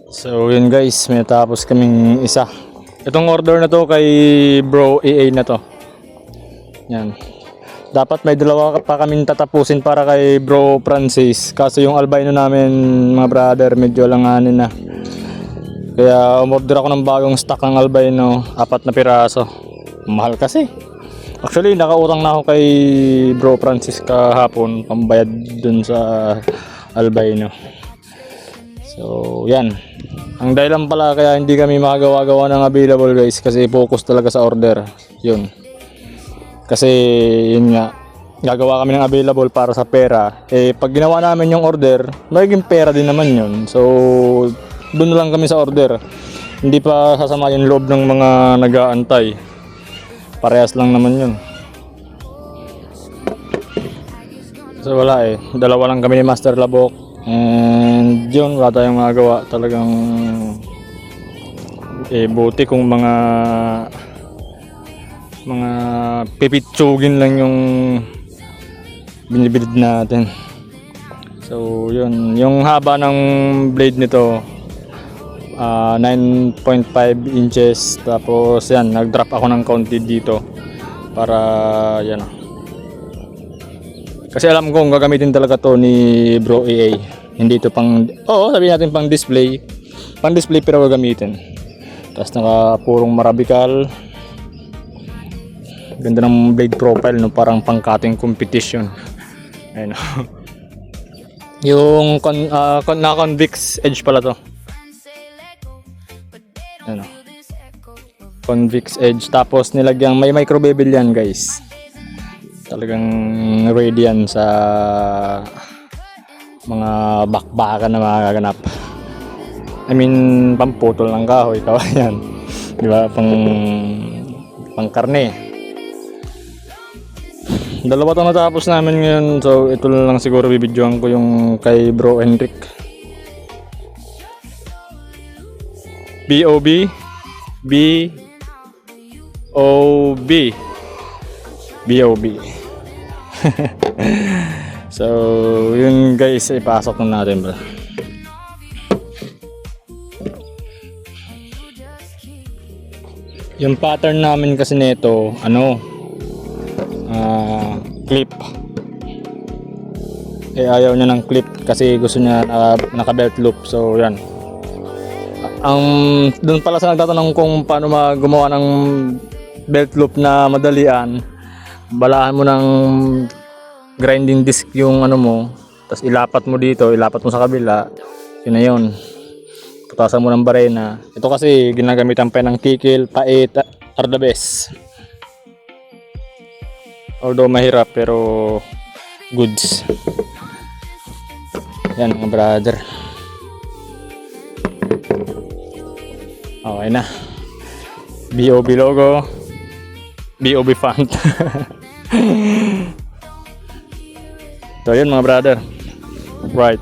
So yun guys, may tapos kaming isa. Itong order na to kay Bro EA na to. Yan. Dapat may dalawa pa kaming tatapusin para kay Bro Francis. Kaso yung albino namin mga brother medyo langanin na. Kaya umorder ako ng bagong stock ng albino, 4 na piraso. Mahal kasi. Actually nakautang na ako kay Bro Francis kahapon pambayad dun sa albino. So yan. Ang dahilan pala kaya hindi kami makagawa-gawa ng available guys kasi focus talaga sa order. Yun. Kasi yun nga, gagawa kami ng available para sa pera. Eh pag ginawa namin yung order, magiging pera din naman yun. So doon lang kami sa order. Hindi pa sasama yung loob ng mga nag-aantay. Parehas lang naman yun. So wala eh. Dalawa lang kami ni Master Labok. And yun, wala tayong magagawa. Talagang buti kung mga pipitsugin lang yung binibilid natin. So yun, yung haba ng blade nito 9.5 inches. Tapos yan, nag-drop ako ng konti dito para yan. Kasi alam kong gagamitin talaga to ni Bro EA. Hindi ito pang, sabihin natin pang display. Pang display pero gagamitin. Tapos nakapurong marabikal. Ganda ng blade profile, no? Parang pang cutting competition. Ayun. Yung convex edge pala to. Ayun. Convex edge. Tapos nilagyan, may micro bevel yan guys. Talagang ready yan sa mga bakbakan na magaganap. I mean, pamputol ng kahoy, kawayan. Di ba? Pang karne. Dalawa ito natapos namin ngayon. So, ito lang siguro bibidyoan ko yung kay Bro Henrik. B-O-B B-O-B B-O-B So, yun guys, ipasok na natin bro. Yung pattern namin kasi nito, clip. Ayaw niya ng clip kasi gusto niya naka belt loop. So, yan. Doon pala sa nagtatanong kung paano gumawa ng belt loop na madalian, balahan mo ng grinding disc yung mo, tapos ilapat mo dito, ilapat mo sa kabila, yun na yun. Putasan mo ng barena. Ito kasi ginagamitan pa ng kikil, pait, are the best. Although mahirap pero goods. Yan mga brother. Okay na. BOB logo, BOB font. So yun mga brother, right.